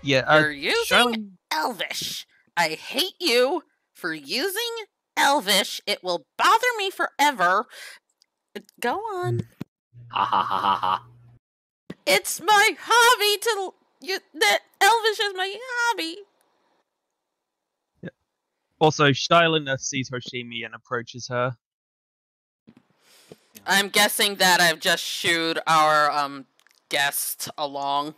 Yeah, You're using Elvish. I hate you for using Elvish. It will bother me forever. Go on. Ha ha ha ha ha. It's my hobby that Elvish is my hobby. Also, Shylin sees Hoshimi and approaches her. I'm guessing that I've just shooed our guest along.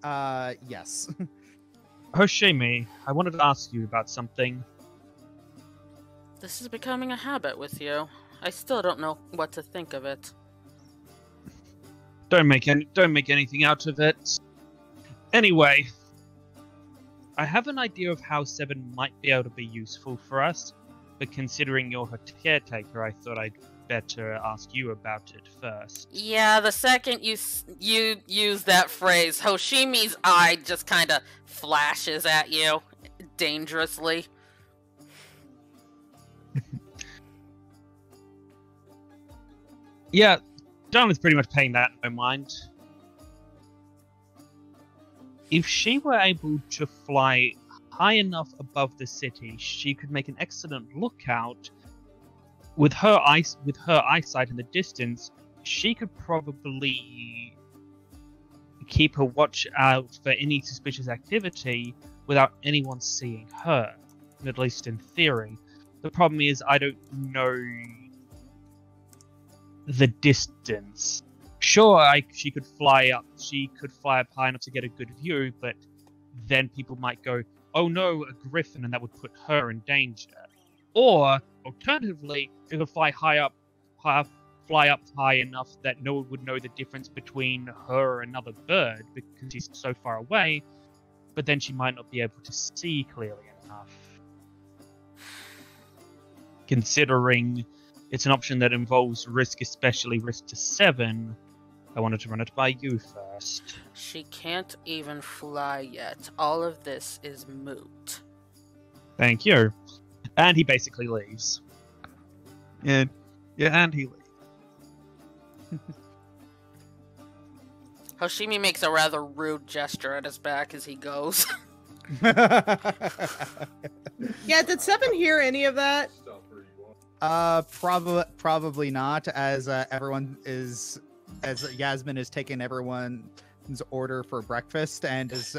Yes. Hoshimi, I wanted to ask you about something. This is becoming a habit with you. I still don't know what to think of it. Don't make anything out of it. Anyway, I have an idea of how Seven might be able to be useful for us, but considering you're her caretaker, I thought I'd better ask you about it first. Yeah, the second you use that phrase, Hoshimi's eye just kind of flashes at you dangerously. Yeah, Darwin's pretty much paying that no mind. If she were able to fly high enough above the city, she could make an excellent lookout. With her eyesight in the distance, she could probably keep her watch out for any suspicious activity without anyone seeing her, at least in theory. The problem is I don't know the distance. Sure, she could fly up high enough to get a good view, but then people might go, oh no, a griffin, and that would put her in danger. Or, alternatively, she could fly up high enough that no one would know the difference between her and another bird because she's so far away, but then she might not be able to see clearly enough. Considering it's an option that involves risk, especially risk to Seven, I wanted to run it by you first. She can't even fly yet. All of this is moot. Thank you. And he basically leaves. Yeah, and he leaves. Hoshimi makes a rather rude gesture at his back as he goes. Yeah, did Seven hear any of that? Probably not, as Yasmin is taking everyone's order for breakfast and is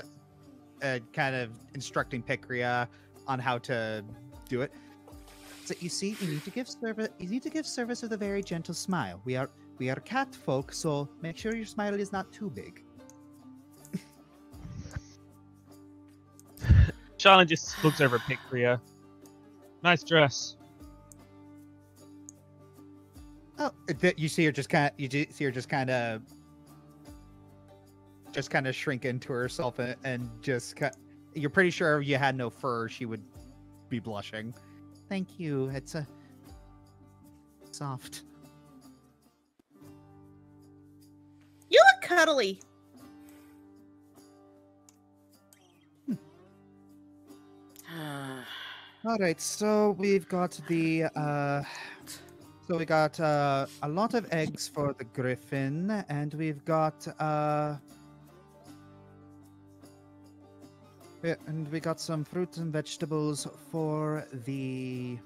kind of instructing Pikria on how to do it. So you see, you need to give service. You need to give service with a very gentle smile. We are cat folk, so make sure your smile is not too big. Charlene just looks over at Pikria. Nice dress. Oh, you see her just kind of shrink into herself and just you're pretty sure if you had no fur, she would be blushing. Thank you. It's a soft. You look cuddly. All right, so we've got a lot of eggs for the griffin, and we've got some fruits and vegetables for the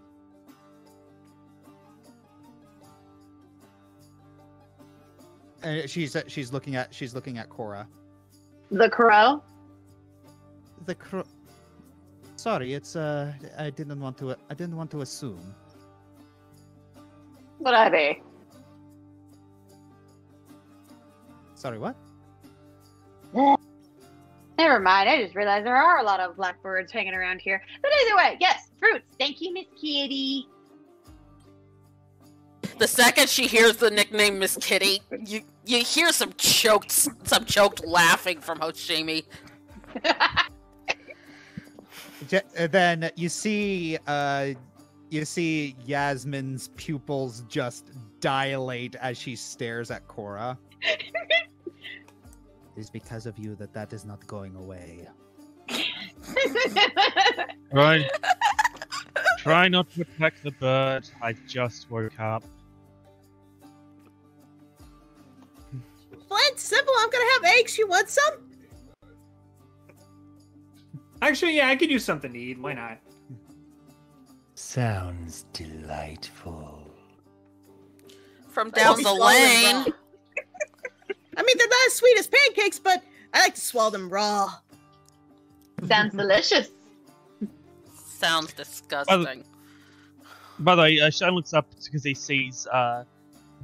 she's looking at Cora. The crow? The crow. Sorry, it's I didn't want to assume. What are they? Sorry, what? Never mind. I just realized there are a lot of blackbirds hanging around here. But either way, yes, fruits. Thank you, Miss Kitty. The second she hears the nickname Miss Kitty, you hear some choked laughing from Hoshimi. Then you see Yasmin's pupils just dilate as she stares at Cora. It is because of you that is not going away. Try not to attack the bird. I just woke up. Flint, it's simple. I'm gonna have eggs. You want some? Actually, yeah, I could use something to eat. Why not? Sounds delightful. From I'll down be the swallowing lane. raw. I mean, they're not as sweet as pancakes, but I like to swallow them raw. Sounds delicious. Sounds disgusting. By the way, Sean looks up because he sees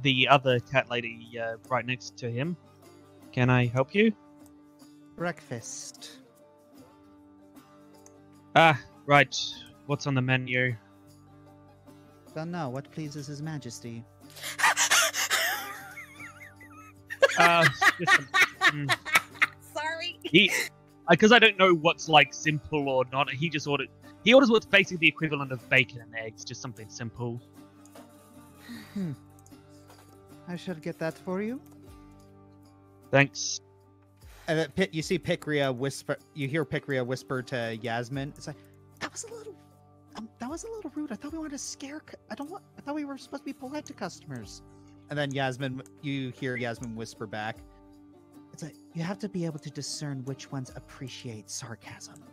the other cat lady right next to him. Can I help you? Breakfast. Ah, right. What's on the menu? Don't know what pleases His Majesty. Sorry. Because I don't know what's like simple or not. He just ordered. He orders what's basically the equivalent of bacon and eggs, just something simple. I shall get that for you. Thanks. And then you see Pikria whisper. You hear Pikria whisper to Yasmin. It's like, that was a little rude. I thought we wanted to scare. I thought we were supposed to be polite to customers. And then you hear Yasmin whisper back. It's like, you have to be able to discern which ones appreciate sarcasm.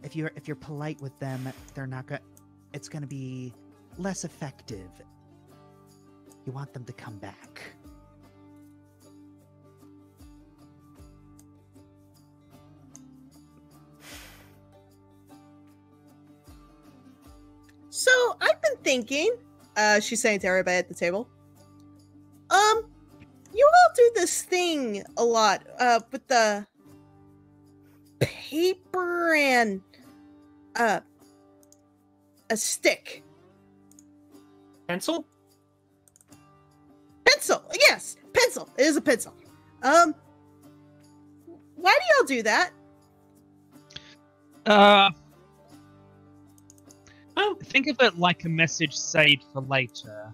If you're polite with them, they're not going. It's going to be less effective. You want them to come back. So I've been thinking, she's saying to everybody at the table, you all do this thing a lot, with the paper and, a stick. Pencil? Pencil! Yes! Pencil! It is a pencil. Why do y'all do that? Think of it like a message saved for later.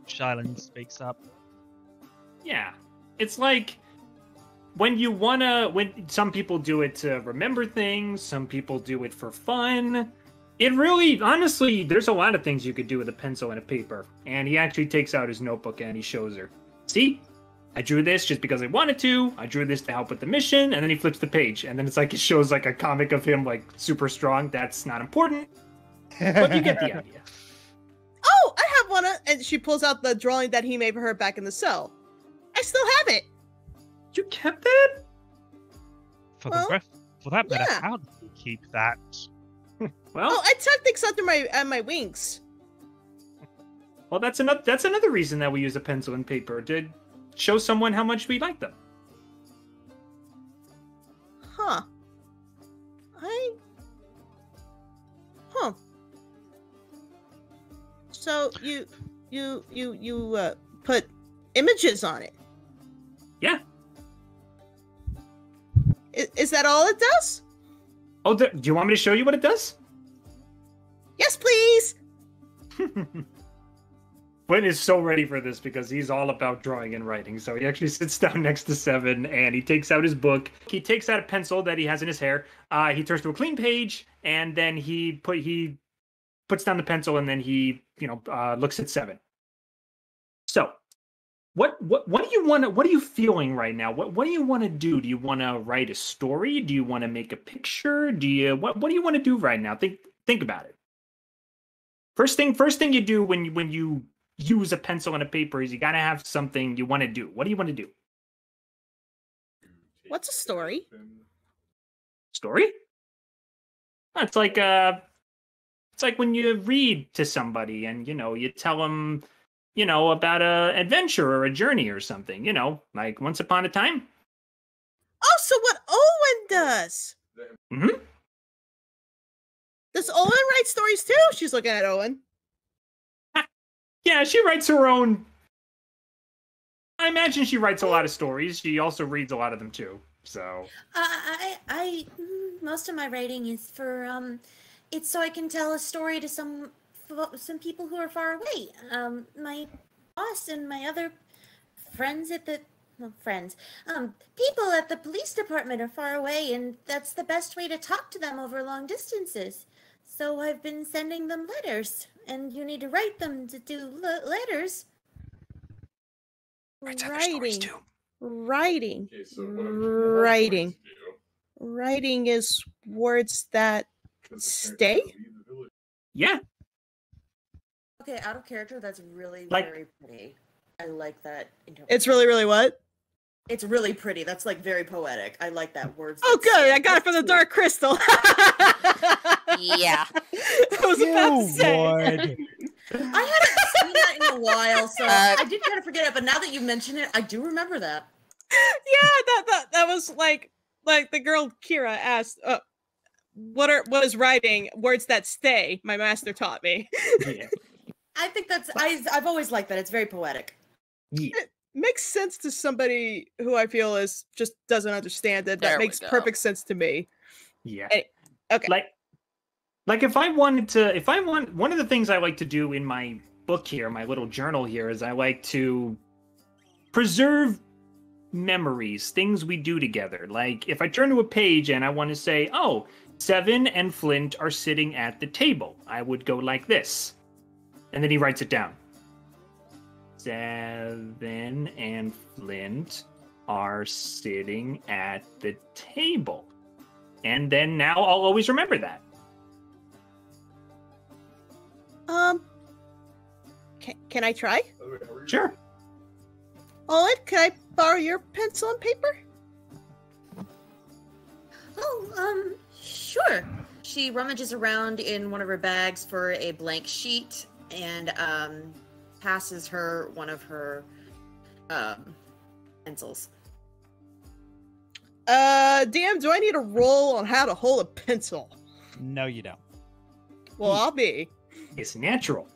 Shylin speaks up. Yeah. It's like when some people do it to remember things, some people do it for fun. It really, honestly, there's a lot of things you could do with a pencil and a paper. And he actually takes out his notebook and he shows her. See? I drew this just because I wanted to. I drew this to help with the mission. And then he flips the page. And then it's like, it shows like a comic of him like super strong. That's not important. But you get the idea. Oh, I have one. And she pulls out the drawing that he made for her back in the cell. I still have it. You kept that? For Well, that matter, yeah. how do you keep that? Well, Oh, I tuck things under my wings. well, that's another reason that we use a pencil and paper, to show someone how much we like them. Huh. Huh. So you put images on it. Yeah. Is that all it does? Oh, do you want me to show you what it does? Yes, please. Quinn is so ready for this because he's all about drawing and writing. So he actually sits down next to Seven and he takes out his book. He takes out a pencil that he has in his hair. He turns to a clean page and then he puts down the pencil and then he looks at Seven. So what do you want to, what are you feeling right now? What do you want to do? Do you want to write a story? Do you want to make a picture? What do you want to do right now? Think about it. First thing you do when you use a pencil and a paper is you gotta have something you want to do. What do you want to do? What's a story? Story? It's like when you read to somebody and you tell them about a adventure or a journey or something. Like Once Upon a Time. Oh, so what Owen does? Mm-hmm. Does Owen write stories too? She's looking at Owen. Yeah, she writes her own. I imagine she writes a lot of stories. She also reads a lot of them too. So I most of my writing is for it's so I can tell a story to some people who are far away. My boss and my other friends at the people at the police department are far away, and that's the best way to talk to them over long distances. So I've been sending them letters, and you need to write them to do letters. Writing. Writing is words that stay. Yeah. Okay, out of character, that's really Like- very pretty. I like that interpretation. It's really, really what? It's really pretty. That's like very poetic. I like that word. Oh, good. I got it from the Dark Crystal. Yeah. I was about to say. I hadn't seen that in a while, so Uh, I did kind of forget it. But now that you mention it, I do remember that. Yeah, that was like the girl Kira asked, what is writing? Words that stay. My master taught me. Yeah. I think that's I've always liked that. It's very poetic. Yeah. It makes sense to somebody who I feel is just doesn't understand it. There That we makes go. perfect sense to me. Yeah. Okay. Like if I want one of the things I like to do in my book here, my little journal here, is I like to preserve memories, things we do together. Like if I turn to a page and I want to say, oh, Seven and Flint are sitting at the table, I would go like this. And then he writes it down. Seven and Flint are sitting at the table. And then now I'll always remember that. Can I try? Sure. Owen, can I borrow your pencil and paper? Oh, sure. She rummages around in one of her bags for a blank sheet and passes her one of her pencils. DM, do I need a roll on how to hold a pencil? No, you don't. Well, I'll be. It's natural.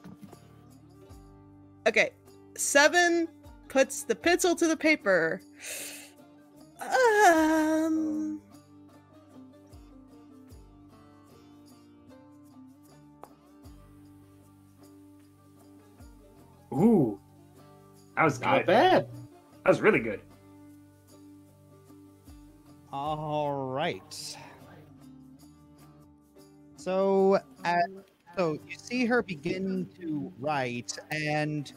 Okay. 7 puts the pencil to the paper. Ooh. That was Not good. bad. That was really good. All right. So, you see her begin to write, and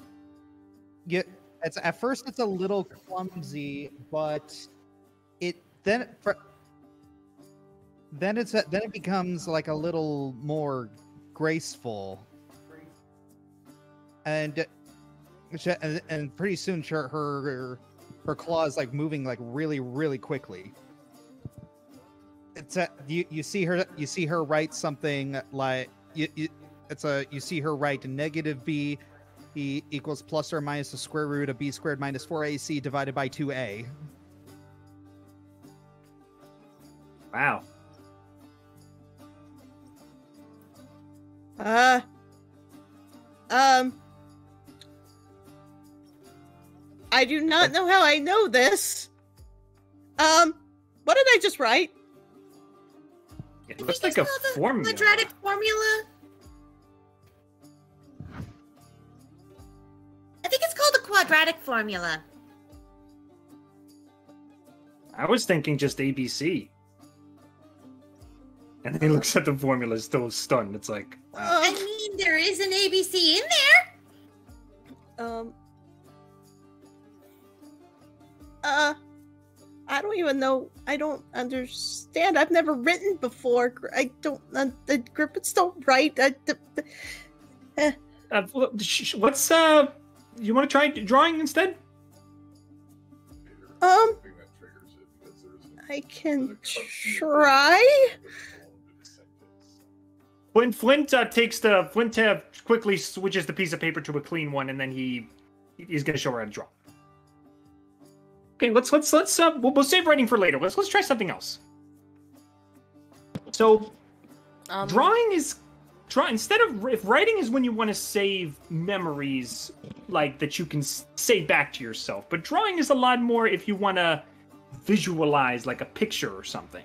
at first it's a little clumsy, but it becomes like a little more graceful, and pretty soon her claw is like moving like really, really quickly. It's you see her write something like you see her write negative b equals plus or minus the square root of b squared minus 4ac divided by 2a. Wow. I do not know how I know this. What did I just write? It looks like a formula. Quadratic formula. I think it's called the quadratic formula. I was thinking just ABC. And then he looks at the formula, still stunned. It's like, wow. I mean, there is an ABC in there. I don't even know. I don't understand. I've never written before. I don't. The Griffins don't write. What's you want to try drawing instead? I can try. When Flint quickly switches the piece of paper to a clean one, and then he's gonna show her how to draw. Okay, let's we'll save writing for later. Let's try something else. So, drawing instead of if writing is when you want to save memories like that you can say back to yourself, but drawing is a lot more if you want to visualize like a picture or something.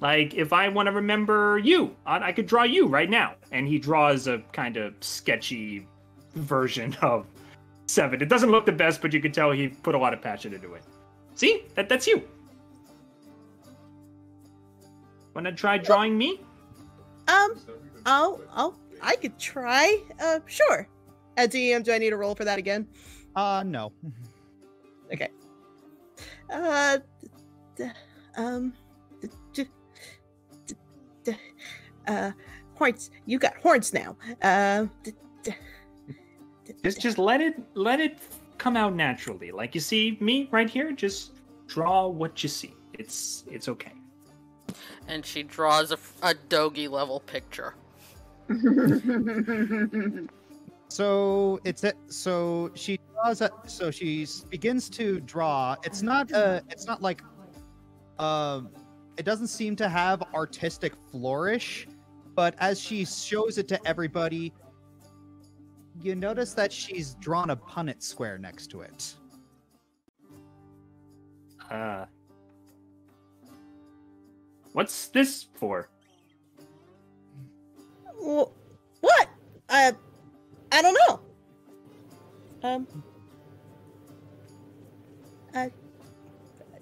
Like if I want to remember you, I could draw you right now, and he draws a kind of sketchy version of Seven. It doesn't look the best, but you can tell he put a lot of passion into it. See? That's you. Wanna try drawing me? I could try. Sure. At DM, do I need a roll for that again? No. Okay. Horns. You got horns now. Just let it come out naturally. Like you see me right here, just draw what you see. It's okay. And she draws a Dogi level picture. So so she draws so she begins to draw. It's not like it doesn't seem to have artistic flourish, but as she shows it to everybody, you notice that she's drawn a Punnett square next to it. What's this for? Well, what? I don't know.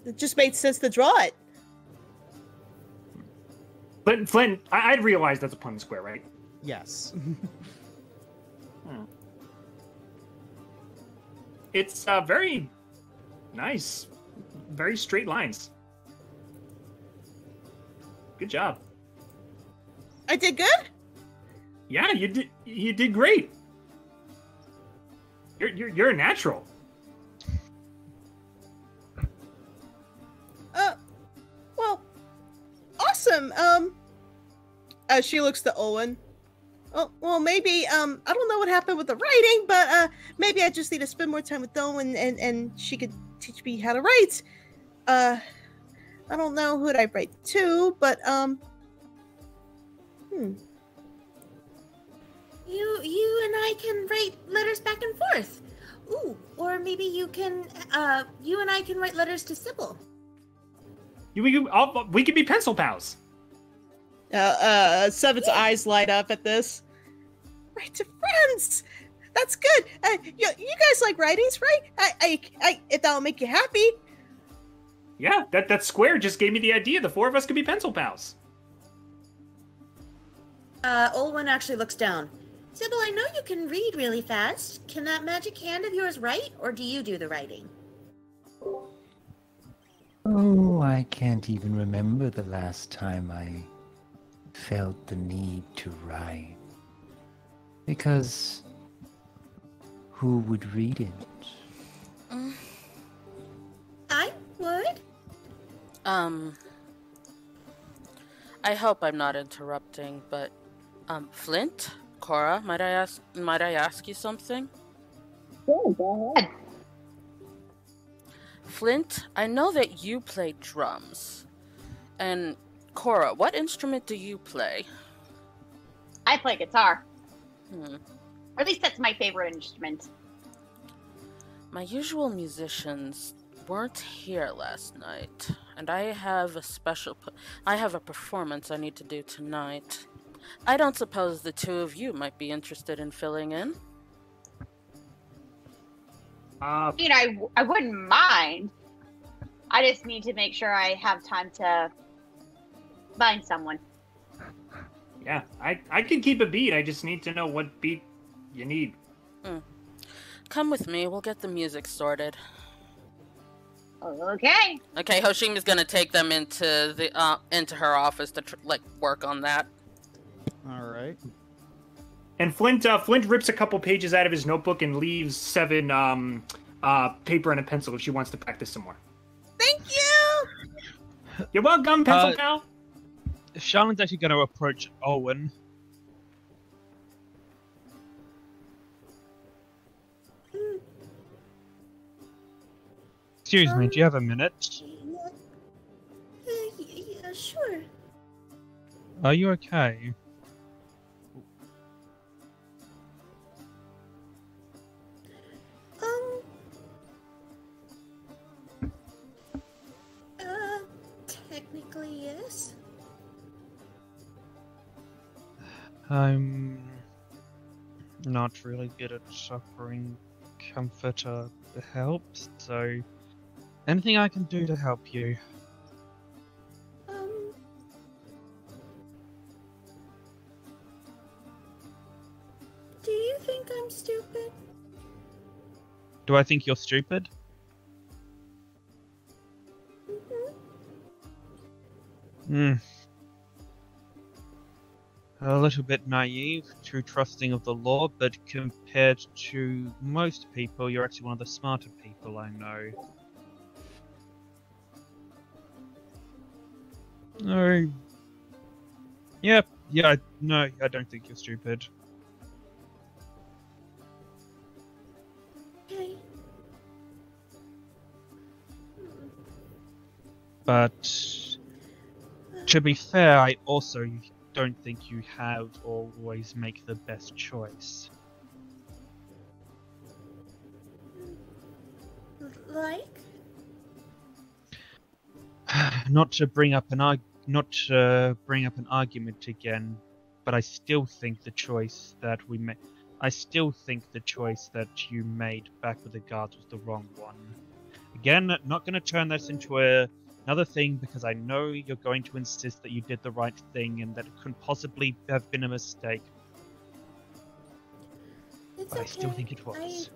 It just made sense to draw it. Flint, I'd realize that's a Punnett square, right? Yes. It's very nice, very straight lines. Good job. I did good? Yeah, you did great. You're a natural. Well, awesome. She looks to Owen. Oh, well, maybe, I don't know what happened with the writing, but, maybe I just need to spend more time with Owen and she could teach me how to write. I don't know who'd I write to, but, You and I can write letters back and forth. Ooh, or maybe you and I can write letters to Sybil. We could be pencil pals. Seven's eyes light up at this. Write to friends! That's good! You guys like writings, right? I if that'll make you happy. Yeah, that square just gave me the idea. The four of us could be pencil pals. Olwen actually looks down. Sybil, I know you can read really fast. Can that magic hand of yours write, or do you do the writing? Oh, I can't even remember the last time I felt the need to write. Because who would read it? I would. I hope I'm not interrupting, but Flint, Cora, might I ask you something? Sure, go ahead. Flint, I know that you play drums. And Cora, what instrument do you play? I play guitar. Hmm. Or at least that's my favorite instrument. My usual musicians weren't here last night, and I have a performance I need to do tonight. I don't suppose the two of you might be interested in filling in? I wouldn't mind. I just need to make sure I have time to find someone. Yeah, I can keep a beat. I just need to know what beat you need. Come with me. We'll get the music sorted. Okay. Okay, Hoshima's gonna take them into her office to work on that. All right. And Flint rips a couple pages out of his notebook and leaves Seven paper and a pencil if she wants to practice some more. Thank you! You're welcome, pencil pal. Charlone's actually going to approach Owen. Excuse me, do you have a minute? Yeah, sure. Are you okay? Technically, yes. I'm not really good at offering comfort or help, so anything I can do to help you. Do you think I'm stupid? Do I think you're stupid? Hmm. A little bit naive, too trusting of the law, but compared to most people, you're actually one of the smarter people I know. No. Yep. Yeah. No, I don't think you're stupid. Okay. But to be fair, I also don't think you have always make the best choice. Like? Not to bring up an argument again, but I still think the choice that we made. I still think the choice that you made back with the guards was the wrong one. Again, not going to turn this into another thing because I know you're going to insist that you did the right thing and that it couldn't possibly have been a mistake. It's But okay. I still think it was.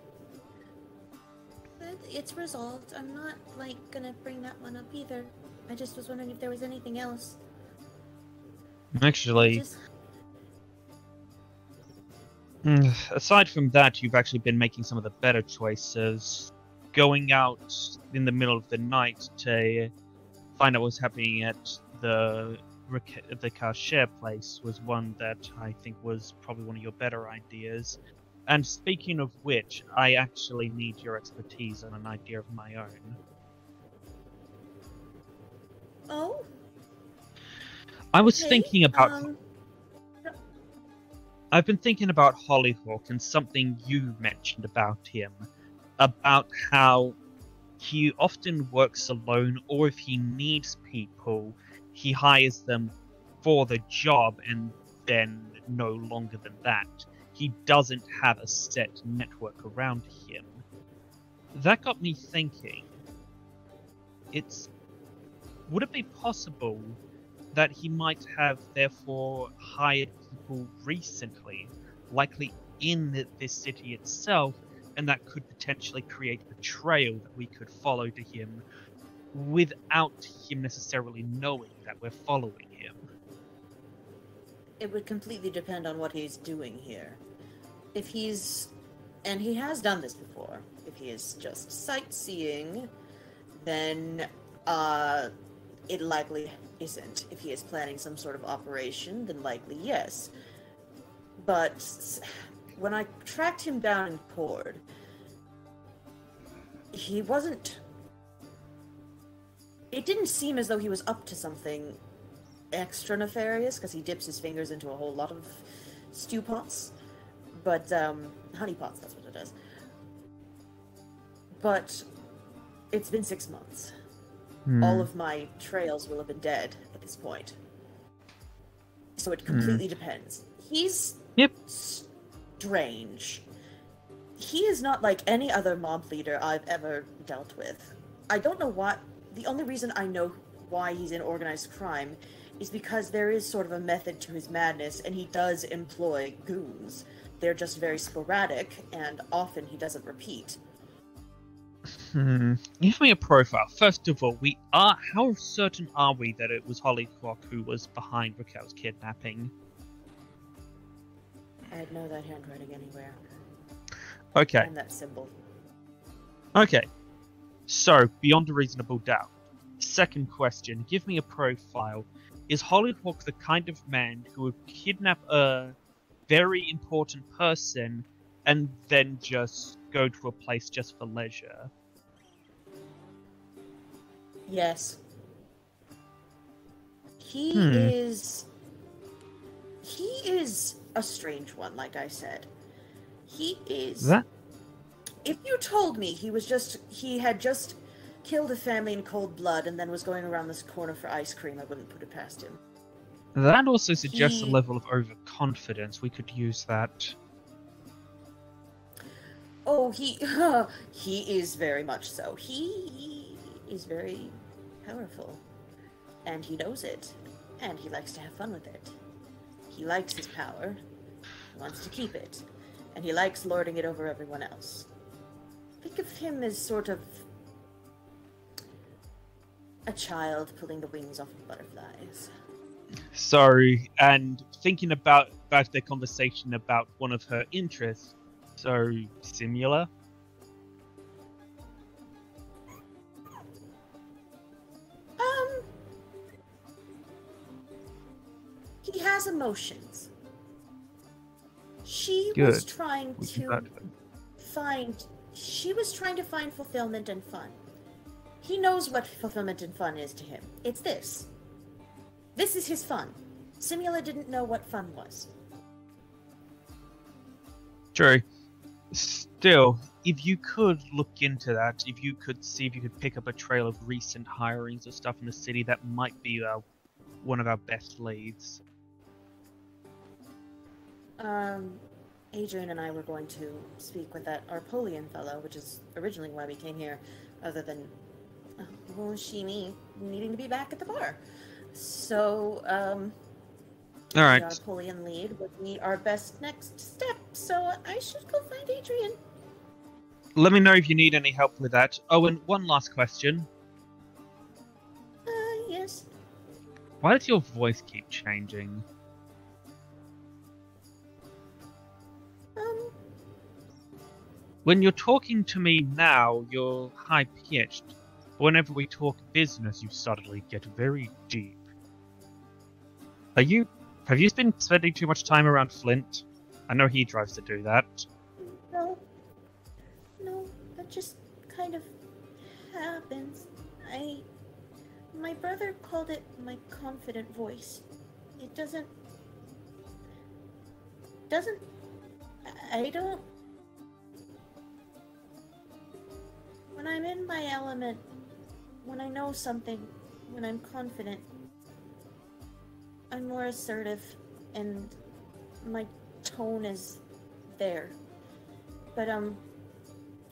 It's resolved. I'm not, like, gonna bring that one up either. I just was wondering if there was anything else. Actually, aside from that, you've actually been making some of the better choices. Going out in the middle of the night to find out what's happening at the Karcher place was one that I think was probably one of your better ideas. And speaking of which, I actually need your expertise on an idea of my own. Oh? I was Okay, thinking about... I've been thinking about Hollyhock and something you mentioned about him. About how he often works alone, or if he needs people, he hires them for the job and then no longer than that. He doesn't have a set network around him. That got me thinking. Would it be possible that he might have therefore hired people recently, likely in this city itself, and that could potentially create a trail that we could follow to him without him necessarily knowing that we're following him? It would completely depend on what he's doing here. If he's... and he has done this before. If he is just sightseeing, then, it likely isn't. If he is planning some sort of operation, then likely yes. But when I tracked him down in Cord, he wasn't... it didn't seem as though he was up to something extra nefarious, because he dips his fingers into a whole lot of stew pots. But, honey pots, that's what it is. But it's been 6 months. All of my trails will have been dead at this point. So it completely depends. He's strange. He is not like any other mob leader I've ever dealt with. I don't know what... the only reason I know why he's in organized crime is because there is sort of a method to his madness, and he does employ goons. They're just very sporadic, and often he doesn't repeat. Give me a profile. First of all, how certain are we that it was Hollyhock who was behind Raquel's kidnapping? I'd know that handwriting anywhere. Okay. And that symbol. Okay. So, beyond a reasonable doubt. Second question, give me a profile. Is Hollyhock the kind of man who would kidnap a very important person and then just go to a place just for leisure? Yes. He is a strange one, like I said. He is... that? If you told me he had just killed a family in cold blood and then was going around this corner for ice cream, I wouldn't put it past him. That also suggests a level of overconfidence. We could use that. Oh, he is very much so. He is very powerful. And he knows it. And he likes to have fun with it. He likes his power. He wants to keep it. And he likes lording it over everyone else. Think of him as sort of a child pulling the wings off of butterflies. So, and thinking about their conversation about one of her interests, so similar. He has emotions. She Good. was trying We can to back find fulfillment and fun. He knows what fulfillment and fun is to him. It's this. This is his fun. Simula didn't know what fun was. True. Still, if you could look into that, if you could see if you could pick up a trail of recent hirings or stuff in the city, that might be one of our best leads. Adrian and I were going to speak with that Arpolian fellow, which is originally why we came here, other than, me needing to be back at the bar. So, All right. the Arpolian lead would be our best next step, so I should go find Adrian. Let me know if you need any help with that. Oh, and one last question. Yes. Why does your voice keep changing? When you're talking to me now, you're high-pitched. But whenever we talk business, you suddenly get very deep. Have you been spending too much time around Flint? I know he tries to do that. No, that just kind of happens. My brother called it my confident voice. It doesn't, I don't, when I'm in my element, when I know something, when I'm confident, I'm more assertive, and my tone is there. But,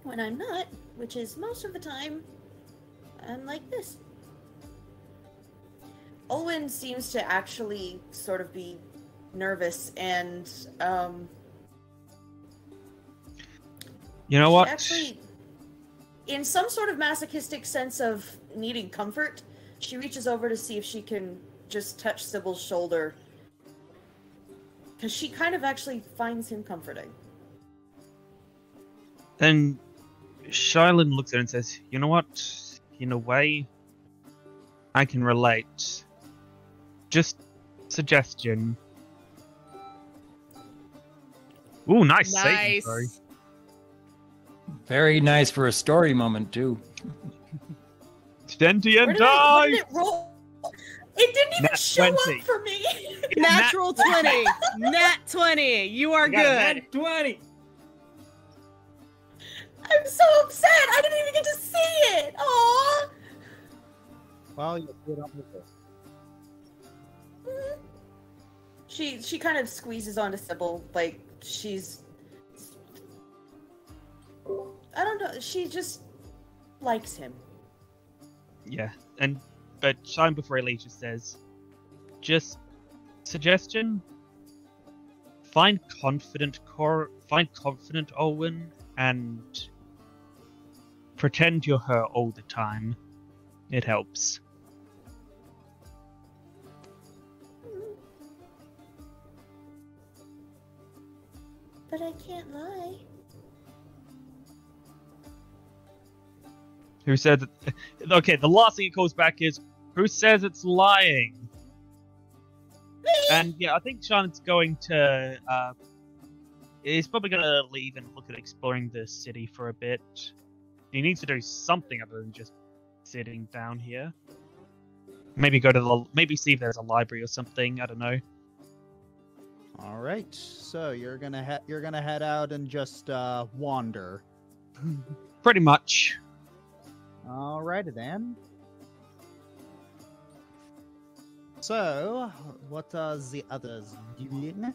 when I'm not, which is most of the time, I'm like this. Owen seems to actually sort of be nervous and, You know what? Actually, in some sort of masochistic sense of needing comfort, she reaches over to see if she can just touch Sybil's shoulder. Because she kind of actually finds him comforting. Then Shylin looks at her and says, you know what? In a way, I can relate. Just suggestion. Ooh, nice. Saving throw. Very nice for a story moment, too. Sentient Where die! did it roll? It didn't even Nat show 20. up for me! Natural 20. Nat 20. You are You got a good. nat 20. I'm so upset! I didn't even get to see it! Aww! Well, you put on with this. She kind of squeezes onto Sybil, like she's... I don't know, she just likes him. Yeah, but Shine before he leaves just says, just suggestion. Find confident Owen and pretend you're her all the time. It helps. But I can't lie. Who said that? Okay, the last thing it calls back is, who says it's lying? And yeah, I think Shannon's going to, he's probably going to leave and look at exploring the city for a bit. He needs to do something other than just sitting down here. Maybe go to maybe see if there's a library or something, I don't know. All right, so you're gonna head out and just wander. Pretty much. All righty then. So, what are the others doing?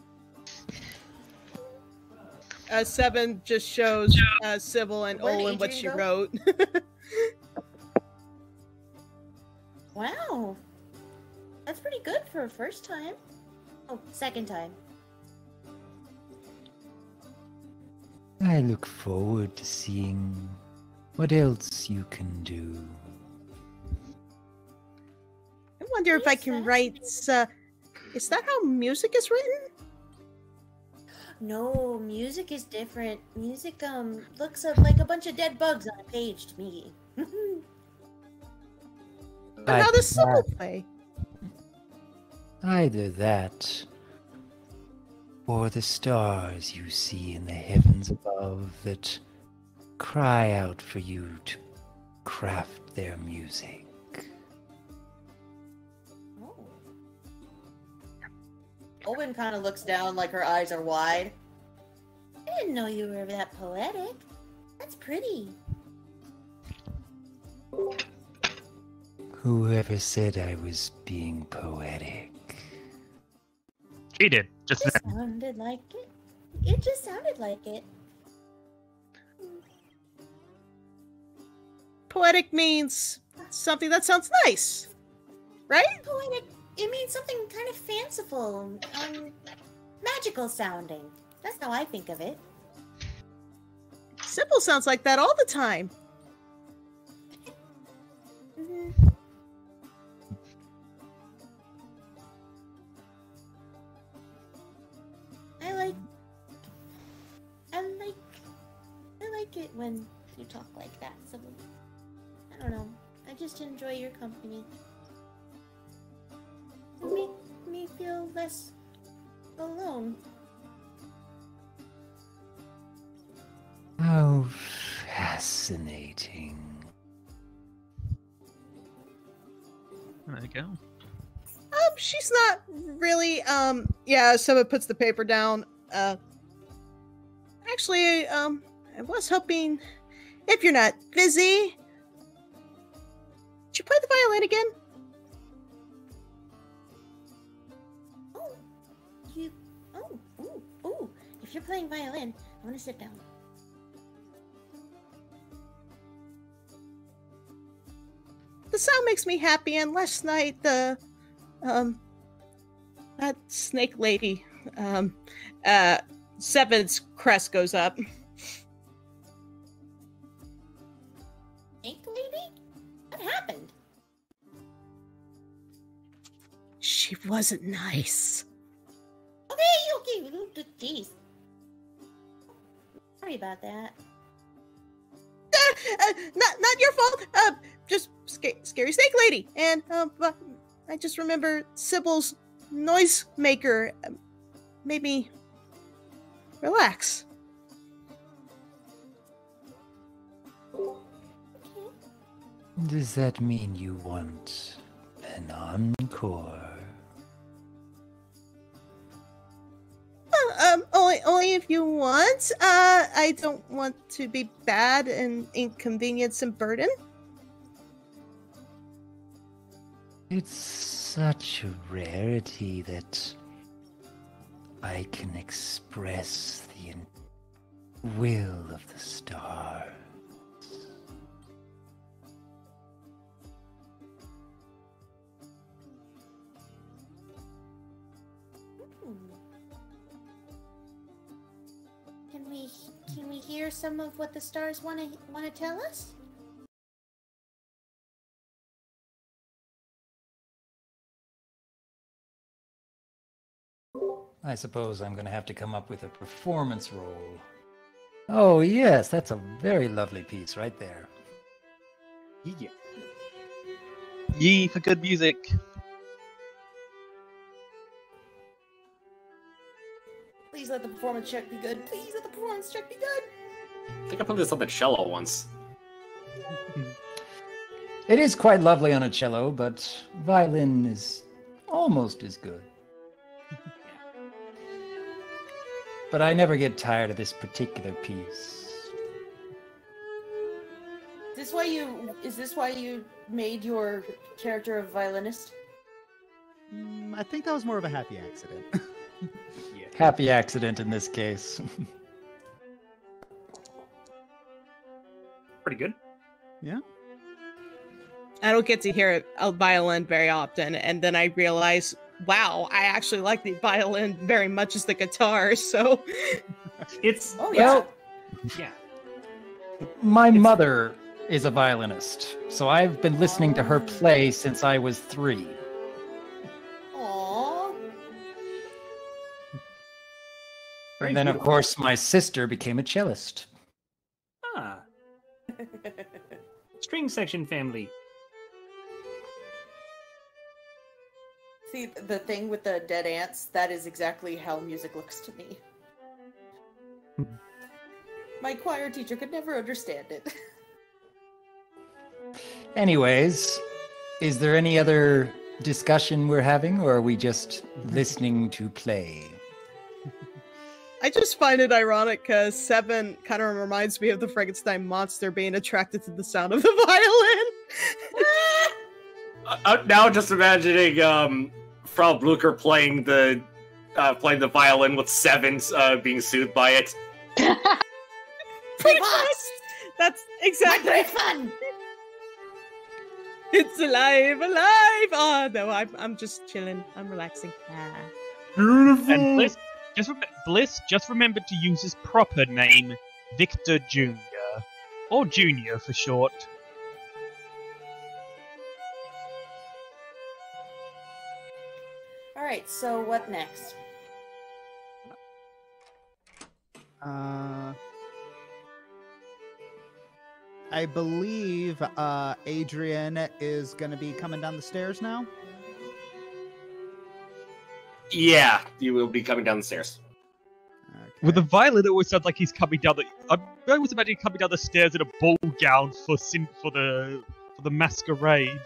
7 just shows Sybil and Where'd Olin what Adrian she go? wrote. Wow. That's pretty good for a first time. Oh, second time. I look forward to seeing what else you can do. wonder if I can write. Is that how music is written? No, music is different. Music looks like a bunch of dead bugs on a page to me. But how does Sybil play? Either that, or the stars you see in the heavens above that cry out for you to craft their music. Owen kind of looks down like her eyes are wide. I didn't know you were that poetic. That's pretty. Whoever said I was being poetic? She did, just It then. sounded like it. It just sounded like it. Poetic means something that sounds nice, right? Poetic. It means something kind of fanciful, magical sounding. That's how I think of it. Sybil sounds like that all the time. I like it when you talk like that. So I don't know. I just enjoy your company. You make me feel less alone. How fascinating. There you go. She's not really, yeah, Seba puts the paper down. Actually, I was hoping, if you're not busy, would you play the violin again? If you're playing violin, I want to sit down. The sound makes me happy, and last night, that snake lady, Seven's crest goes up. Snake lady? What happened? She wasn't nice. Okay. Jeez. Sorry about that. Not your fault. Just scary snake lady, and but I just remember Sybil's noise maker made me relax. Does that mean you want an encore? Only if you want. I don't want to be bad and inconvenience and burden. It's such a rarity that I can express the will of the stars. Can we hear some of what the stars want to tell us? I suppose I'm going to have to come up with a performance role. Oh yes, that's a very lovely piece right there. Yeah. Yee for good music. Please let the performance check be good. Please let the performance check be good. I think I played this on the cello once. It is quite lovely on a cello, but violin is almost as good. But I never get tired of this particular piece. Is this why you made your character a violinist? I think that was more of a happy accident. Yeah. Happy accident in this case. Pretty good. Yeah. I don't get to hear a violin very often, and then I realize, wow, I actually like the violin very much as the guitar, so... It's... Oh, yeah. Well, yeah. My mother is a violinist, so I've been listening to her play since I was 3. And then, of course, my sister became a cellist. Ah. String section family. See, the thing with the dead ants, that is exactly how music looks to me. My choir teacher could never understand it. Anyways, is there any other discussion we're having, or are we just listening to play? I just find it ironic because Seven kind of reminds me of the Frankenstein monster being attracted to the sound of the violin. Now just imagining Frau Blucher playing the violin with Seven being soothed by it. Pretty much. That's exactly fun. It's alive, alive. Oh no, I'm just chilling. I'm relaxing. Beautiful. And Bliss just remembered to use his proper name, Victor Jr. Or Junior for short. Alright, so what next? I believe Adrian is going to be coming down the stairs now. Yeah, you will be coming down the stairs. With the violin, it always sounds like he's coming down the. I always imagine coming down the stairs in a ball gown for the masquerade.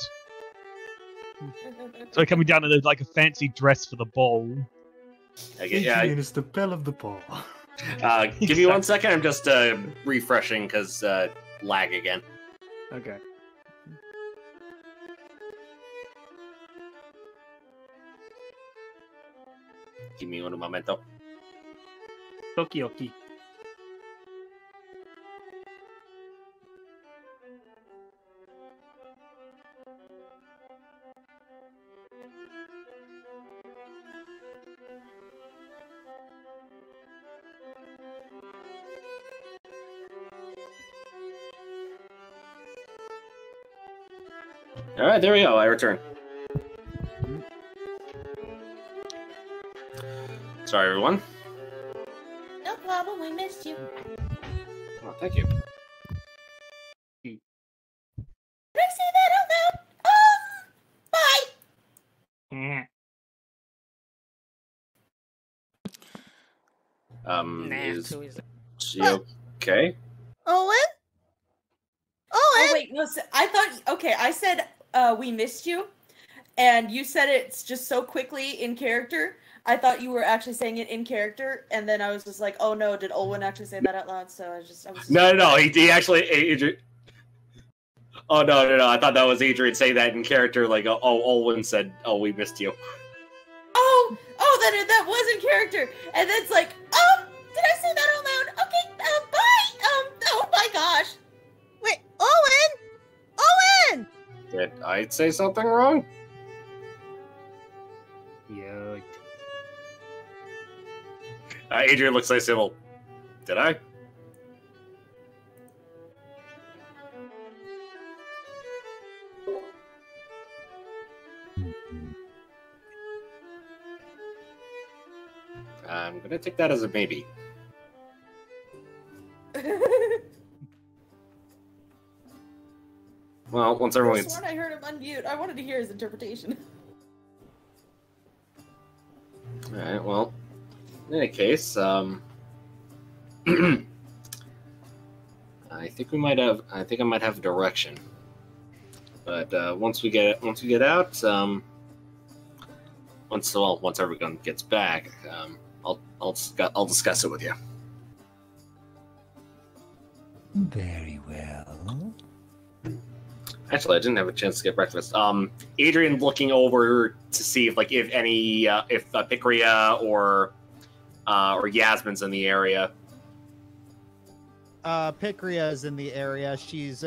So coming down in a fancy dress for the ball. Adrian is the belle of the ball. Give me 1 second. I'm just refreshing because lag again. Okay. Give me un momento. Tokioki. All right, there we go. I return. Sorry, everyone. No problem, we missed you. Oh, thank you. Did I say that out loud? Nah, Is too easy. she okay? Owen? Oh wait, no, I thought, okay, I said we missed you, and you said it just so quickly in character. I thought you were actually saying it in character, and then I was just like, oh no, did Olwen actually say that out loud? So I was just No, he actually, Adrian. Oh, no, I thought that was Adrian saying that in character, like, oh, Olwen said, oh, we missed you. Oh, then that was in character, and then it's like, did I say that out loud? Okay, bye, oh my gosh. Wait, Owen! Did I say something wrong? Yeah. Adrian looks like civil. Did I? I'm gonna take that as a maybe. Well, once I everyone's... sworn I heard him unmute. I wanted to hear his interpretation. Alright, well, in any case, I think I might have direction. But once we get out, once everyone gets back, I'll discuss it with you. Very well. Actually, I didn't have a chance to get breakfast. Adrian looking over to see if Picria or Yasmin's in the area. Picria is in the area. She's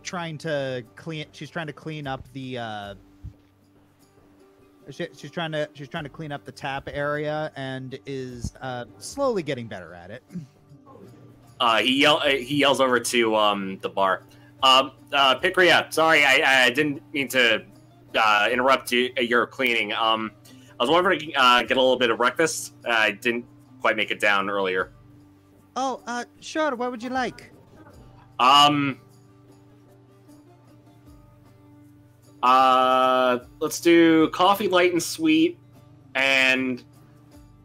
trying to clean. She's trying to clean up the. She's trying to clean up the tap area and is slowly getting better at it. He yells over to the bar. Picria, sorry, I didn't mean to interrupt your cleaning. I was wondering if I could get a little bit of breakfast. I didn't quite make it down earlier. Oh, sure. What would you like? Let's do coffee light and sweet, and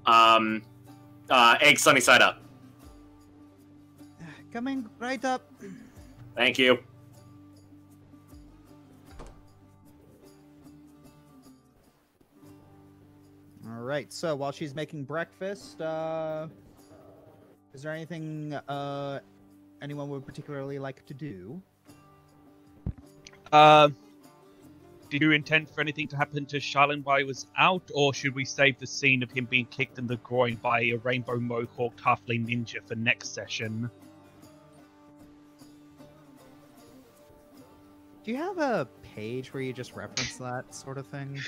egg sunny side up. Coming right up. Thank you. All right. So while she's making breakfast, is there anything anyone would particularly like to do? Did you intend for anything to happen to Shylan while he was out, or should we save the scene of him being kicked in the groin by a rainbow mohawk halfling ninja for next session? Do you have a page where you just reference that sort of thing?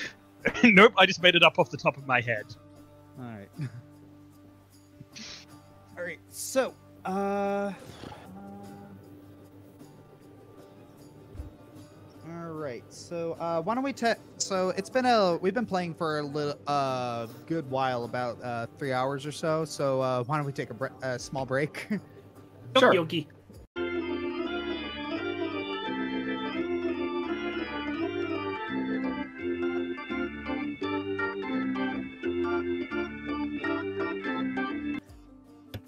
Nope, I just made it up off the top of my head. All right. All right. So, all right. So, why don't we so it's been we've been playing for a little good while, about 3 hours or so. So, why don't we take a small break? Sure. Yogi.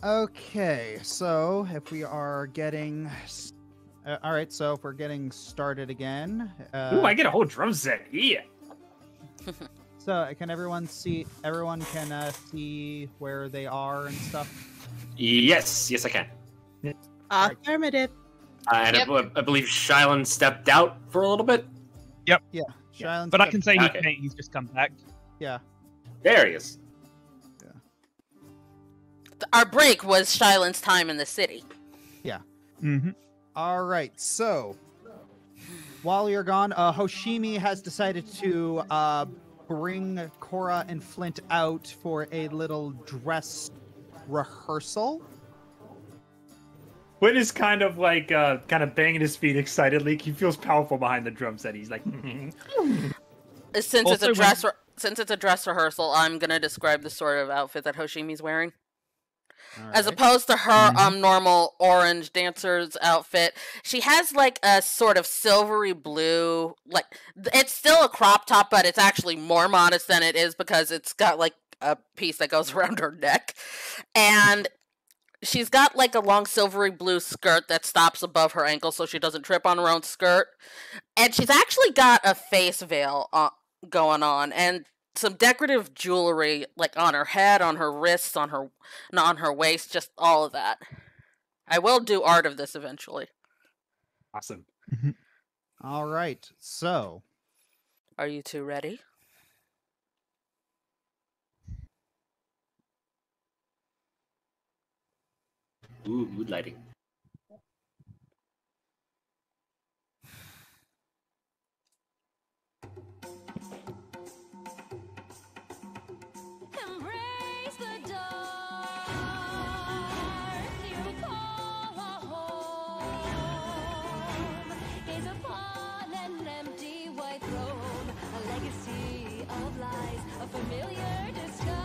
Okay, so if we are getting, all right, so if we're getting started again. Ooh, I get a whole drum set. Yeah. So can everyone see? Everyone can see where they are and stuff. Yes, I can. Affirmative. And Yep. I believe Shylan stepped out for a little bit. Yeah, Shylan's But I can say Okay. he's just come back. Yeah. There he is. Our break was Shylan's time in the city. Mm-hmm. All right, so while you're gone, Hoshimi has decided to bring Cora and Flint out for a little dress rehearsal. Flint is kind of like banging his feet excitedly. He feels powerful behind the drum set. He's like, Since Also, it's a dress rehearsal, I'm gonna describe the sort of outfit that Hoshimi's wearing. All As right. opposed to her normal orange dancer's outfit, she has like a sort of silvery blue, like it's still a crop top, but it's actually more modest than it is because it's got like a piece that goes around her neck. And she's got like a long silvery blue skirt that stops above her ankle so she doesn't trip on her own skirt. And she's actually got a face veil going on, and some decorative jewelry like on her head, on her wrists, on her waist, just all of that. I will do art of this eventually. awesome. All right, so Are you two ready? Ooh, mood lighting. Embrace the dark. You call a home. Gaze upon an empty white throne. A legacy of lies, a familiar disguise.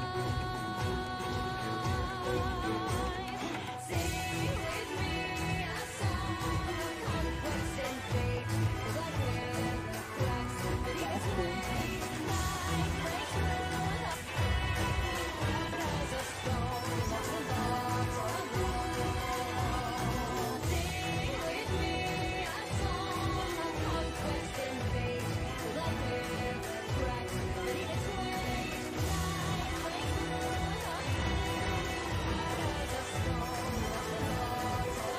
Sing with me a song of conquest and fate. Like where the cracks beneath its waves, light breaks through the as a stone lost in thoughts of love. Sing with me a song of conquest and fate. Like where the cracks beneath its waves, light breaks through the as a stone lost in thoughts of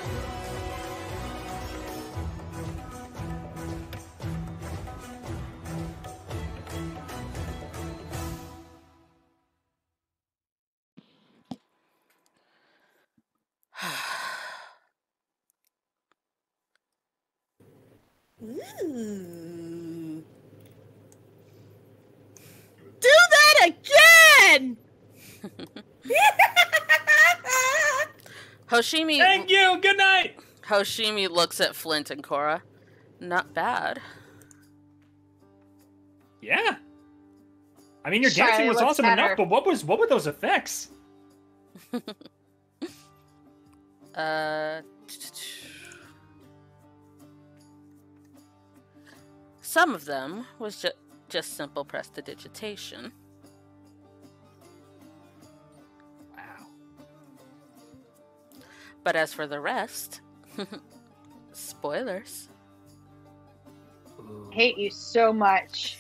Ooh. Do that again! Hoshimi Thank you. Good night. Hoshimi looks at Flint and Cora. Not bad. Yeah. I mean, your Charlie, dancing was what's awesome better? enough, but what were those effects? Some of them was just simple prestidigitation. Wow. But as for the rest, spoilers. Hate you so much.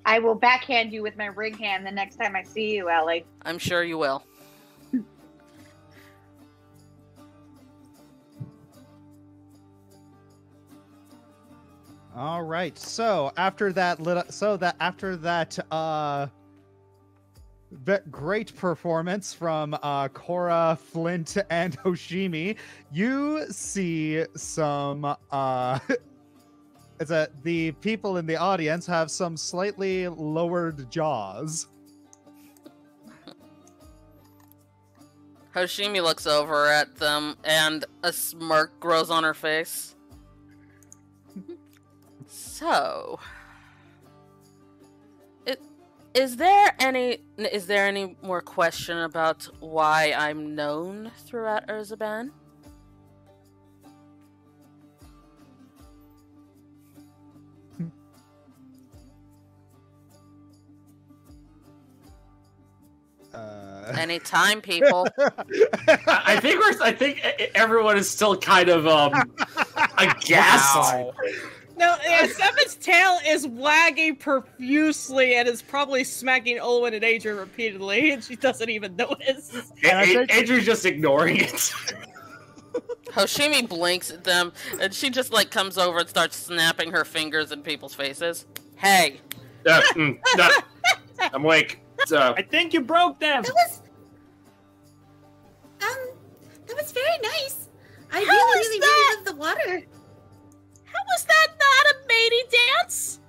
I will backhand you with my ring hand the next time I see you, Ellie. I'm sure you will. All right. So after that great performance from Cora, Flint, and Hoshimi, you see some the people in the audience have some slightly lowered jaws. Hoshimi looks over at them and a smirk grows on her face. So, is there any more question about why I'm known throughout Urzaban? Anytime, people. I think everyone is still kind of aghast. Wow. No, yeah, Seven's tail is wagging profusely and is probably smacking Olwen and Adrian repeatedly, and she doesn't even notice. Adrian's just ignoring it. Hoshimi blinks at them, and she just comes over and starts snapping her fingers in people's faces. Hey. No, I'm like, I think you broke them. That was very nice. I How really, is really, that? really love the water. How was that not a mating dance?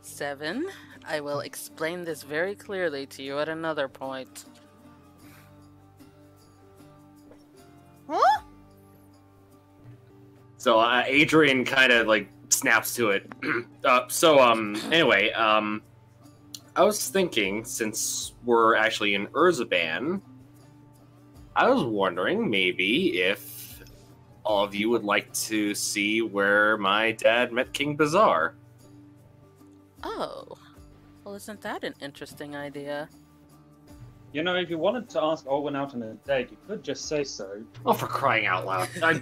7. I will explain this very clearly to you at another point. Huh? So Adrian kind of snaps to it. Anyway, I was thinking, since we're actually in Urzaban, I was wondering maybe if all of you would like to see where my dad met King Bazaar. Oh. Well, isn't that an interesting idea? You know, if you wanted to ask Olwen out on a date, you could just say so. Oh, for crying out loud. By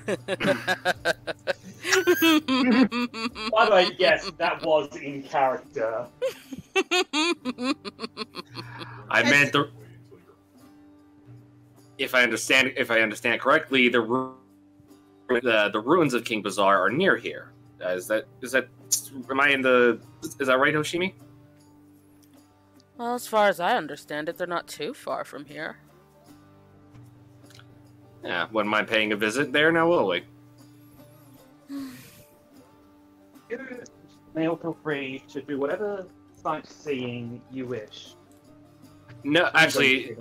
the way, yes, that was in character. I meant if I understand correctly, the ruins of King Bazaar are near here. Is that am I in the? Is that right, Hoshimi? Well, as far as I understand it, they're not too far from here. Yeah, wouldn't mind paying a visit there now, will we? You may all feel free to do whatever sightseeing you wish. No, actually,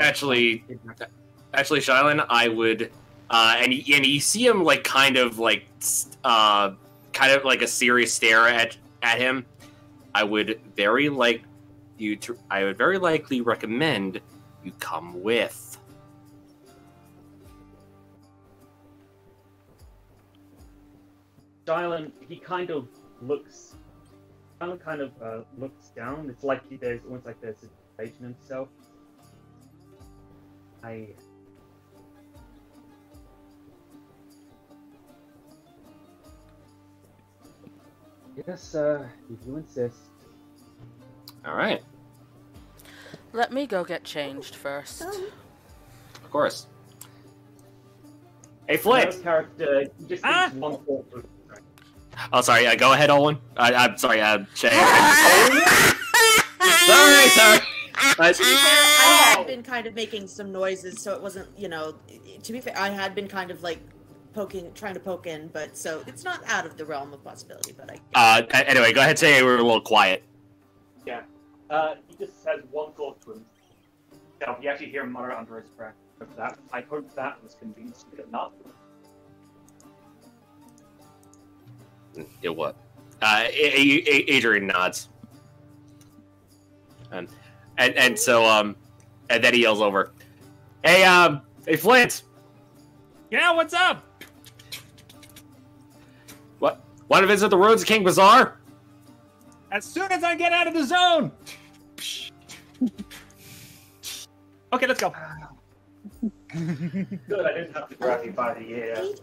Shylin, I would, and you see him kind of like a serious stare at him. I would very likely recommend you come with. Dylan, he kind of looks down. It's like there's almost like there's a debate in himself. Yes, if you insist. All right. Let me go get changed first. Of course. Hey, Flint! Character, he just needs one thought to... Oh, sorry. Go ahead, Olwen. I'm sorry. Shay. sorry. To be fair, I had been kind of making some noises, so it wasn't, to be fair, I had been kind of trying to poke in, but so it's not out of the realm of possibility, but anyway, go ahead, say we're a little quiet. Yeah. He just has one thought to himself. You actually hear him mutter under his breath. I hope that was convincing enough. It what? Adrian nods. And so and then he yells over, hey Flint. Yeah, what's up? What? Want to visit the ruins of King Bazaar? As soon as I get out of the zone. Okay, let's go. Good, I didn't have to grab you by the ear.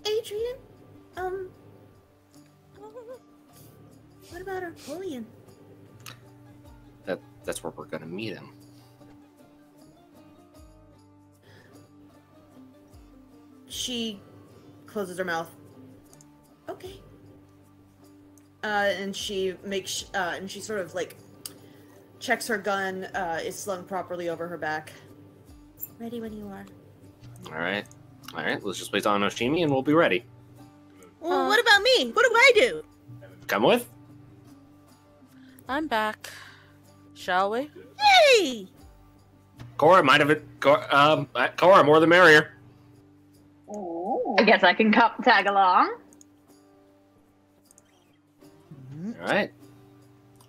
Adrian, what about Arcolian? That's where we're gonna meet him. She closes her mouth. Okay. And she makes, and she sort of like checks her gun is slung properly over her back. Ready when you are. All right. Let's just wait on Oshimi and we'll be ready. Well, what about me? What do I do? Come with. I'm back. Shall we? Hey! Cora, mind if it? Cora, more the merrier. I guess I can tag along. All right.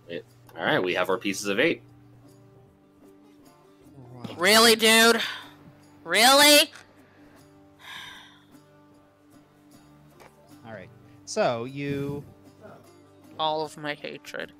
All right, we have our pieces of 8. Really, dude? Really? All right. So you All of my hatred.